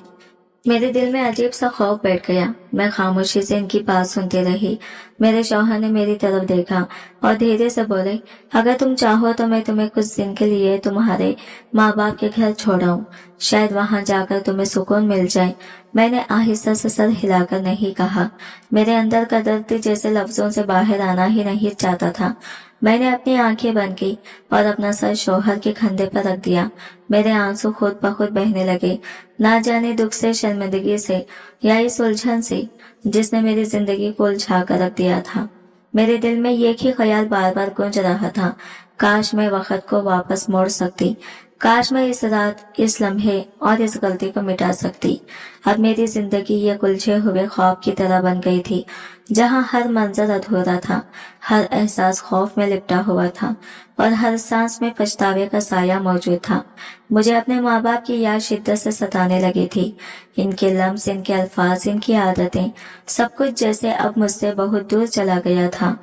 मेरे दिल में अजीब सा खौफ बैठ गया। मैं खामोशी से इनकी बात सुनती रही। मेरे शौहर ने मेरी तरफ देखा और धीरे से बोले, अगर तुम चाहो तो मैं तुम्हें कुछ दिन के लिए तुम्हारे माँ बाप के घर छोड़ाऊं, शायद वहां जाकर तुम्हें सुकून मिल जाए। मैंने आहिस्ता से सर हिलाकर नहीं कहा। मेरे अंदर का दर्द जैसे लफ्जों से बाहर आना ही नहीं चाहता था। मैंने अपनी आंखें बंद की और अपना सर शौहर के कंधे पर रख दिया। मेरे आंसू खुद ब खुद बहने लगे, ना जाने दुख से, शर्मिंदगी से या इस उलझन से जिसने मेरी जिंदगी को उलझा कर रख दिया था। मेरे दिल में एक ही ख्याल बार बार गूंज रहा था, काश मैं वक्त को वापस मोड़ सकती, काश मैं इस रात, इस लम्हे और इस गलती को मिटा सकती। अब मेरी जिंदगी ये उलझे हुए ख्वाब की तरह बन गई थी, जहाँ हर मंजर अधूरा था, हर एहसास खौफ में लिपटा हुआ था और हर सांस में पछतावे का साया मौजूद था। मुझे अपने माँ बाप की याद शिद्दत से सताने लगी थी। इनके लम्स, इनके अल्फाज, इनकी आदतें, सब कुछ जैसे अब मुझसे बहुत दूर चला गया था।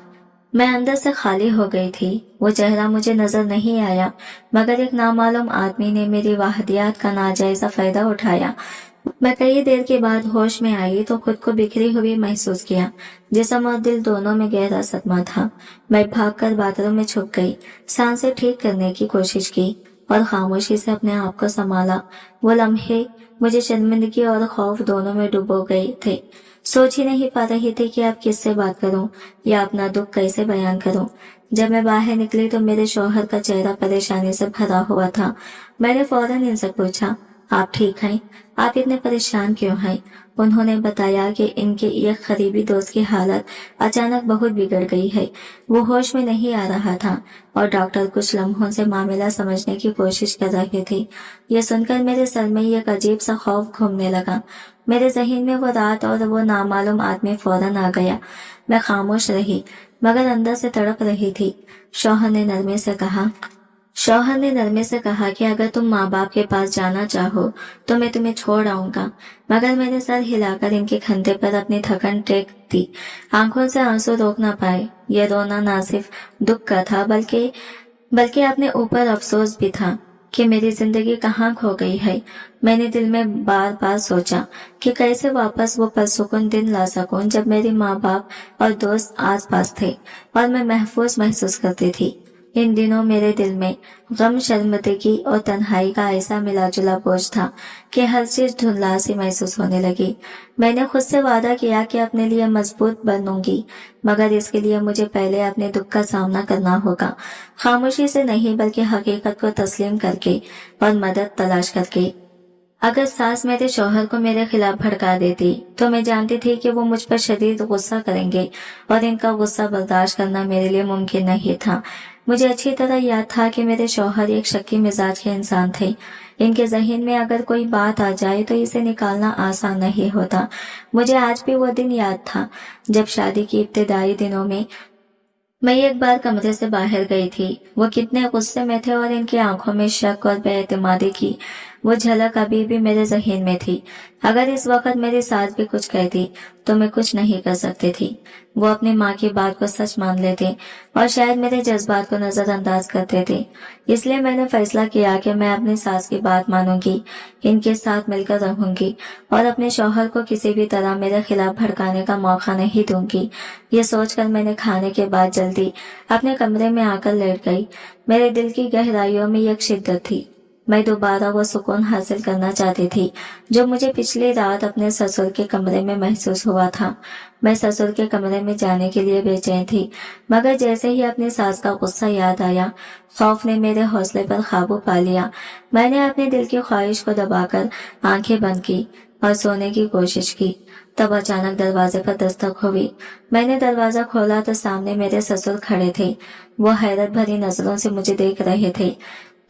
मैं अंदर से खाली हो गई थी। वो चेहरा मुझे नजर नहीं आया, मगर एक नामालूम आदमी ने मेरी वाहदियात का नाजायजा फायदा उठाया। मैं कई देर के बाद होश में आई तो खुद को बिखरी हुई महसूस किया। जिस्म और दिल दोनों में गहरा सदमा था। मैं भागकर बाथरूम में छुप गई, सांसें ठीक करने की कोशिश की और खामोशी से अपने आप को संभाला। वो लम्हे मुझे शर्मिंदगी और खौफ दोनों में डुबो गए थे। सोच ही नहीं पा रही थी कि अब किससे बात करूं या अपना दुख कैसे बयान करूं। जब मैं बाहर निकली तो मेरे शौहर का चेहरा परेशानी से भरा हुआ था। मैंने फौरन इनसे पूछा, आप ठीक हैं? आप इतने परेशान क्यों हैं? उन्होंने बताया कि इनके एक करीबी दोस्त की हालत अचानक बहुत बिगड़ गई है। वो होश में नहीं आ रहा था और डॉक्टर कुछ लम्हों से मामला समझने की कोशिश कर रहे थे। ये सुनकर मेरे सर में एक अजीब सा खौफ घूमने लगा। मेरे जहन में वो रात और वो नामालूम आदमी फौरन आ गया। मैं खामोश रही, मगर अंदर से तड़प रही थी। शौहर ने नरमे से कहा कि अगर तुम माँ बाप के पास जाना चाहो तो मैं तुम्हें छोड़ आऊंगा। मगर मैंने सर हिलाकर इनके कंधे पर अपनी थकन टेक दी। आंखों से आंसू रोक न पाए। ये रोना ना सिर्फ दुख का था बल्कि अपने ऊपर अफसोस भी था कि मेरी जिंदगी कहाँ खो गई है। मैंने दिल में बार बार सोचा कि कैसे वापस वो पुरसुकून दिन ला सकूं जब मेरे माँ बाप और दोस्त आस पास थे और मैं महफूज महसूस करती थी। इन दिनों मेरे दिल में गम, शर्मिंदगी और तन्हाई का ऐसा मिला जुला बोझ था कि हर चीज धुंधला सी महसूस होने लगी। मैंने खुद से वादा किया कि अपने लिए मजबूत बनूंगी, मगर इसके लिए मुझे पहले अपने दुख का सामना करना होगा, खामोशी से नहीं बल्कि हकीकत को तस्लीम करके और मदद तलाश करके। अगर सास मेरे शौहर को मेरे खिलाफ भड़का देती तो मैं जानती थी कि वो मुझ पर शदीद गुस्सा करेंगे और इनका गुस्सा बर्दाश्त करना मेरे लिए मुमकिन नहीं था। मुझे अच्छी तरह याद था कि मेरे शौहर एक शक्की मिजाज के इंसान थे। इनके जहन में अगर कोई बात आ जाए तो इसे निकालना आसान नहीं होता। मुझे आज भी वो दिन याद था जब शादी की इब्तिदाई दिनों में मैं एक बार कमरे से बाहर गई थी। वो कितने गुस्से में थे और इनकी आंखों में शक और बेएतमादी की वो झलक अभी भी मेरे जहन में थी। अगर इस वक्त मेरी सास भी कुछ कहती तो मैं कुछ नहीं कर सकती थी। वो अपनी माँ की बात को सच मान लेते और शायद मेरे जज्बात को नजरअंदाज करते थे। इसलिए मैंने फैसला किया कि मैं अपनी सास की बात मानूंगी, इनके साथ मिलकर रहूंगी और अपने शौहर को किसी भी तरह मेरे खिलाफ भड़काने का मौका नहीं दूंगी। ये सोचकर मैंने खाने के बाद जल्दी अपने कमरे में आकर लेट गई। मेरे दिल की गहराइयों में एक शिद्दत थी। मैं दोबारा वो सुकून हासिल करना चाहती थी जो मुझे पिछली रात अपने ससुर के कमरे में महसूस हुआ था। मैं ससुर के कमरे में जाने के लिए बेचैन थी, मगर जैसे ही अपनी सास का गुस्सा याद आया, खौफ ने मेरे हौसले पर काबू पा लिया। मैंने अपने दिल की ख्वाहिश को दबाकर आंखें बंद की और सोने की कोशिश की। तब अचानक दरवाजे पर दस्तक हुई। मैंने दरवाजा खोला तो सामने मेरे ससुर खड़े थे। वो हैरत भरी नजरों से मुझे देख रहे थे।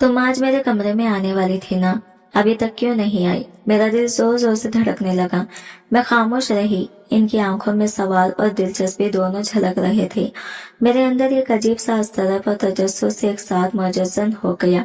तुम आज मेरे कमरे में आने वाली थी ना? अभी तक क्यों नहीं आई? मेरा दिल जोर जोर से धड़कने लगा। मैं खामोश रही। इनकी आंखों में सवाल और दिलचस्पी दोनों झलक रहे थे। मेरे अंदर एक अजीब सा अस्तरप और तजस्सुस एक साथ मुजस्सम हो गया।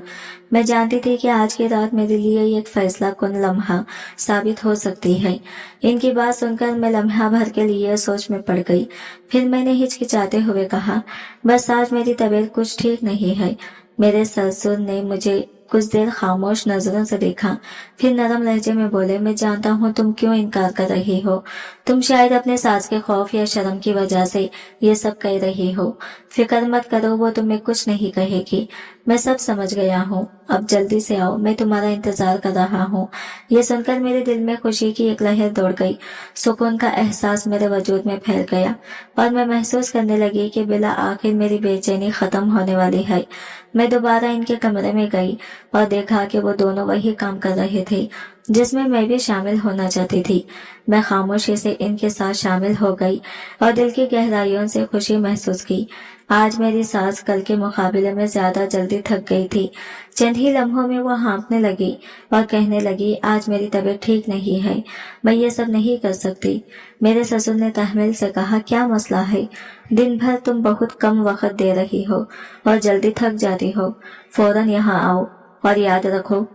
मैं जानती थी कि आज की रात मेरे लिए एक फैसला कुन लम्हा साबित हो सकती है। इनकी बात सुनकर मैं लम्हा भर के लिए सोच में पड़ गई। फिर मैंने हिचकिचाते हुए कहा, बस आज मेरी तबीयत कुछ ठीक नहीं है। मेरे ससुर ने मुझे कुछ देर खामोश नजरों से देखा, फिर नरम लहजे में बोले, मैं जानता हूँ तुम क्यों इनकार कर रही हो। तुम शायद अपने सास के खौफ या शर्म की वजह से ये सब कह रही हो। फिक्र मत करो, वो तुम्हें कुछ नहीं कहेगी। मैं सब समझ गया हूँ। अब जल्दी से आओ, मैं तुम्हारा इंतजार कर रहा हूँ। ये सुनकर मेरे दिल में खुशी की एक लहर दौड़ गई। सुकून का एहसास मेरे वजूद में फैल गया और मैं महसूस करने लगी कि बिला आखिर मेरी बेचैनी खत्म होने वाली है। मैं दोबारा इनके कमरे में गई और देखा कि वो दोनों वही काम कर रहे थे जिसमें मैं भी शामिल होना चाहती थी। मैं खामोशी से इनके साथ शामिल हो गई और दिल की गहराइयों से खुशी महसूस की। आज मेरी सास कल के मुकाबले में ज्यादा जल्दी थक गई थी। चंद ही लम्हों में वो हाँफने लगी और कहने लगी, आज मेरी तबीयत ठीक नहीं है, मैं ये सब नहीं कर सकती। मेरे ससुर ने तहमील से कहा, क्या मसला है? दिन भर तुम बहुत कम वक्त दे रही हो और जल्दी थक जाती हो। फौरन यहाँ आओ और याद रखो,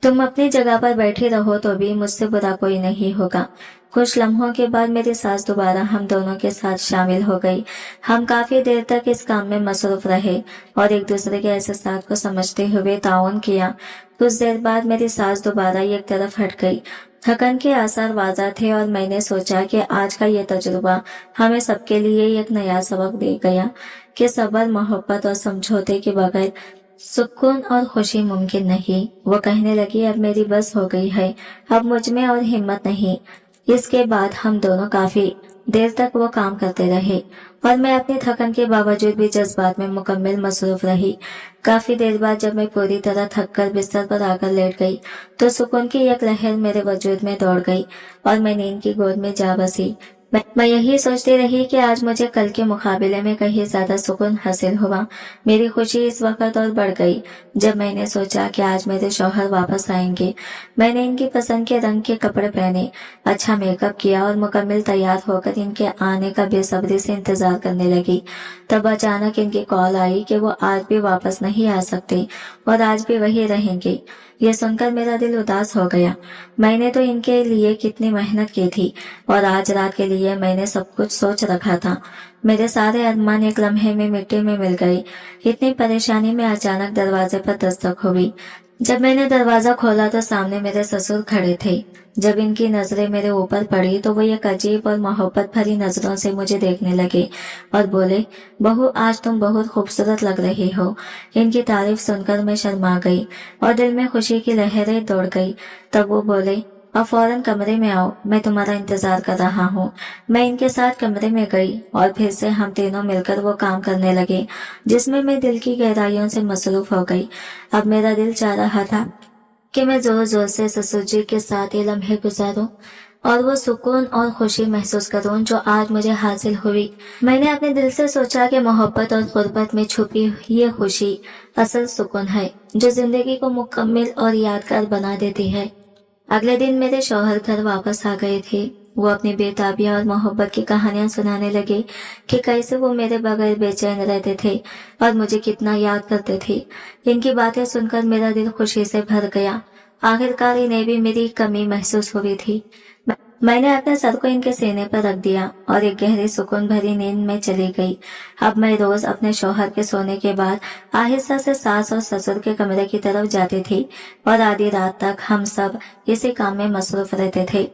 तुम अपनी जगह पर बैठी रहो तो भी मुझसे बुरा कोई नहीं होगा। कुछ लम्हों के बाद मेरी सास दोबारा हम दोनों के साथ शामिल हो गई। हम काफी देर तक इस काम में मसरूफ रहे और एक दूसरे के एहसास को समझते हुए ताउन किया। कुछ देर बाद मेरी सास दोबारा एक तरफ हट गई। थकन के आसार वाज़ा थे और मैंने सोचा कि आज का ये तजुर्बा हमें सबके लिए एक नया सबक दे गया कि सब्र, मोहब्बत और समझौते के बगैर सुकून और खुशी मुमकिन नहीं। वो कहने लगी, अब मेरी बस हो गई है, अब मुझ में और हिम्मत नहीं। इसके बाद हम दोनों काफी देर तक वो काम करते रहे और मैं अपनी थकन के बावजूद भी जज्बात में मुकम्मल मसरूफ रही। काफी देर बाद जब मैं पूरी तरह थक कर बिस्तर पर आकर लेट गई तो सुकून की एक लहर मेरे वजूद में दौड़ गई और मैं नींद की गोद में जा बसी। मैं यही सोचती रही कि आज मुझे कल के मुकाबले में कहीं ज्यादा सुकून हासिल हुआ। मेरी खुशी इस वक्त और बढ़ गई जब मैंने सोचा कि आज मेरे शौहर वापस आएंगे। मैंने इनकी पसंद के रंग के कपड़े पहने, अच्छा मेकअप किया और मुकम्मल तैयार होकर इनके आने का बेसब्री से इंतजार करने लगी। तब अचानक इनकी कॉल आई कि वो आज भी वापस नहीं आ सकते और आज भी वही रहेंगे। ये सुनकर मेरा दिल उदास हो गया। मैंने तो इनके लिए कितनी मेहनत की थी और आज रात के लिए मैंने सब कुछ सोच रखा था। मेरे सारे अरमान एक लम्हे में मिट्टी में मिल गए। इतनी परेशानी में अचानक दरवाजे पर दस्तक हुई। जब मैंने दरवाजा खोला तो सामने मेरे ससुर खड़े थे। जब इनकी नजरें मेरे ऊपर पड़ी तो वो एक अजीब और मोहब्बत भरी नजरों से मुझे देखने लगे और बोले, बहू आज तुम बहुत खूबसूरत लग रही हो। इनकी तारीफ सुनकर मैं शर्मा गई और दिल में खुशी की लहरें दौड़ गई। तब वो बोले, अब फौरन कमरे में आओ, मैं तुम्हारा इंतजार कर रहा हूँ। मैं इनके साथ कमरे में गई और फिर से हम तीनों मिलकर वो काम करने लगे जिसमें मैं दिल की गहराइयों से मसरूफ हो गई। अब मेरा दिल चाह रहा था कि मैं जोर जोर से ससुर जी के साथ ये लम्हे गुजारूं और वो सुकून और खुशी महसूस करूं जो आज मुझे हासिल हुई। मैंने अपने दिल से सोचा कि मोहब्बत और गुर्बत में छुपी ये खुशी असल सुकून है जो जिंदगी को मुकम्मल और यादगार बना देती है। अगले दिन मेरे शौहर घर वापस आ गए थे। वो अपनी बेताबियां और मोहब्बत की कहानियां सुनाने लगे कि कैसे वो मेरे बगैर बेचैन रहते थे और मुझे कितना याद करते थे। इनकी बातें सुनकर मेरा दिल खुशी से भर गया। आखिरकार इन्हें भी मेरी कमी महसूस हुई थी। मैंने अपने सर को इनके सीने पर रख दिया और एक गहरी सुकून भरी नींद में चली गई। अब मैं रोज अपने शौहर के सोने के बाद आहिस्ता से सास और ससुर के कमरे की तरफ जाती थी और आधी रात तक हम सब इसी काम में मसरूफ रहते थे।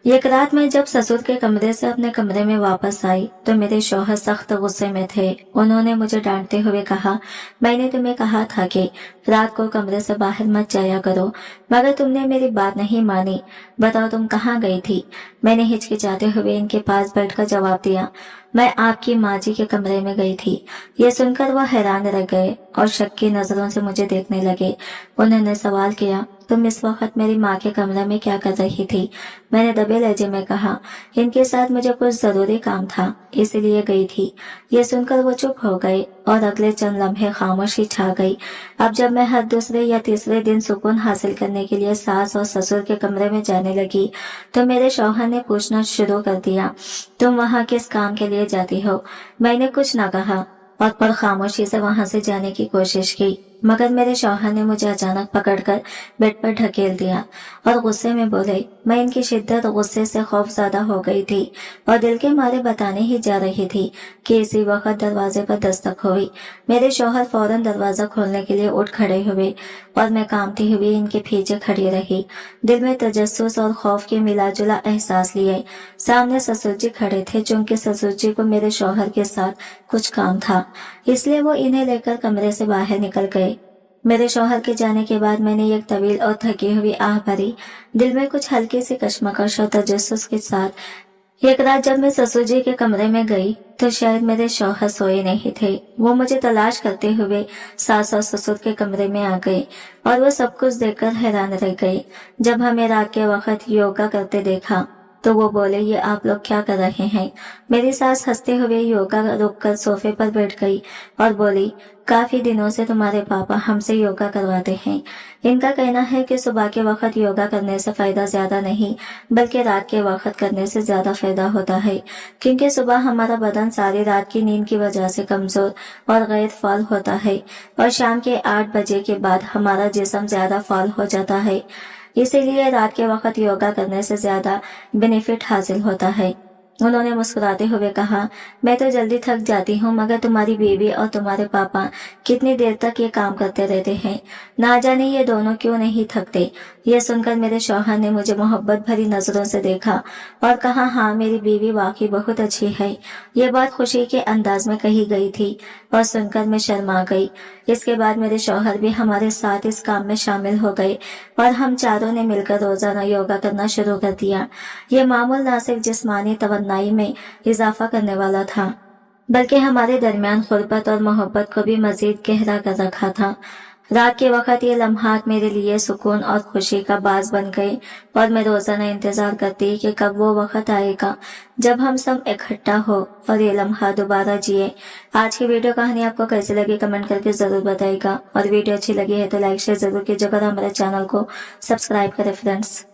एक रात में जब ससुर के कमरे से अपने कमरे में वापस आई तो मेरे शौहर सख्त गुस्से में थे। उन्होंने मुझे डांटते हुए कहा, मैंने तुम्हें कहा था कि रात को कमरे से बाहर मत जाया करो, मगर तुमने मेरी बात नहीं मानी। बताओ तुम कहाँ गई थी? मैंने हिचकिचाते हुए इनके पास बैठकर जवाब दिया, मैं आपकी माँ जी के कमरे में गई थी। ये सुनकर वह हैरान रह गए और शक की नजरों से मुझे देखने लगे। उन्होंने सवाल किया, तुम इस वक्त मेरी माँ के कमरे में क्या कर रही थी? मैंने दबे लहजे में कहा, इनके साथ मुझे कुछ जरूरी काम था, इसलिए गई थी। ये सुनकर वो चुप हो गए और अगले चंद लम्हे खामोशी छा गई। अब जब मैं हर दूसरे या तीसरे दिन सुकून हासिल करने के लिए सास और ससुर के कमरे में जाने लगी, तो मेरे शौहर ने पूछना शुरू कर दिया, तुम वहाँ किस काम के लिए जाती हो? मैंने कुछ न कहा और खामोशी से वहां से जाने की कोशिश की, मगर मेरे शौहर ने मुझे अचानक पकड़कर बेड पर ढकेल दिया और गुस्से में बोले। मैं इनकी शिद्दत और गुस्से से खौफज़दा हो गई थी और दिल के मारे बताने ही जा रही थी कि इसी वक्त दरवाजे पर दस्तक हुई। मेरे शौहर फौरन दरवाजा खोलने के लिए उठ खड़े हुए और मैं कांपती हुई इनके पीछे खड़ी रही, दिल में तजस्सुस और खौफ के मिला जुला एहसास लिए। सामने ससुर जी खड़े थे, चूंकि ससुर जी को मेरे शौहर के साथ कुछ काम था, इसलिए वो इन्हें लेकर कमरे से बाहर निकल गए। मेरे शौहर के जाने के बाद मैंने एक तवील और थकी हुई आह भरी, दिल में कुछ हल्की सी कश्मकश और तजस्सुस के साथ एक रात जब मैं ससुर जी के कमरे में गई तो शायद मेरे शौहर सोए नहीं थे। वो मुझे तलाश करते हुए सास और ससुर के कमरे में आ गए और वो सब कुछ देखकर हैरान रह गए। जब हमें रात के वक्त योगा करते देखा तो वो बोले, ये आप लोग क्या कर रहे हैं? मेरी सास हंसते हुए योगा रुककर सोफे पर बैठ गई और बोली, काफी दिनों से तुम्हारे पापा हमसे योगा करवाते हैं। इनका कहना है कि सुबह के वक्त योगा करने से फायदा ज्यादा नहीं बल्कि रात के वक्त करने से ज्यादा फायदा होता है, क्योंकि सुबह हमारा बदन सारी रात की नींद की वजह से कमजोर और गैर फाल होता है और शाम के 8 बजे के बाद हमारा जिस्म ज्यादा फाल हो जाता है। इसीलिए रात के वक्त योगा करने से ज्यादा बेनिफिट हासिल होता है। उन्होंने मुस्कुराते हुए कहा, मैं तो जल्दी थक जाती हूँ, मगर तुम्हारी बीवी और तुम्हारे पापा कितनी देर तक ये काम करते रहते हैं, ना जाने ये दोनों क्यों नहीं थकते। ये सुनकर मेरे शौहर ने मुझे मोहब्बत भरी नजरों से देखा और कहा, हाँ मेरी बीवी वाकई बहुत अच्छी है। ये बात खुशी के अंदाज में कही गई थी और सुनकर मैं शर्मा गई। इसके बाद मेरे शौहर भी हमारे साथ इस काम में शामिल हो गए और हम चारों ने मिलकर रोजाना योगा करना शुरू कर दिया। ये मामूल न सिर्फ जिस्मानी तवन्नाई में इजाफा करने वाला था बल्कि हमारे दरमियान खुर्बत और मोहब्बत को भी मजीद गहरा कर रखा था। रात के वक्त ये लम्हात मेरे लिए सुकून और खुशी का बाज बन गए और मैं रोजाना इंतजार करती कि कब वो वक्त आएगा जब हम सब इकट्ठा हो और ये लम्हा दोबारा जिए। आज की वीडियो कहानी आपको कैसी लगी कमेंट करके जरूर बताइएगा और वीडियो अच्छी लगी है तो लाइक शेयर जरूर कीजिएगा और हमारे चैनल को सब्सक्राइब करें फ्रेंड्स।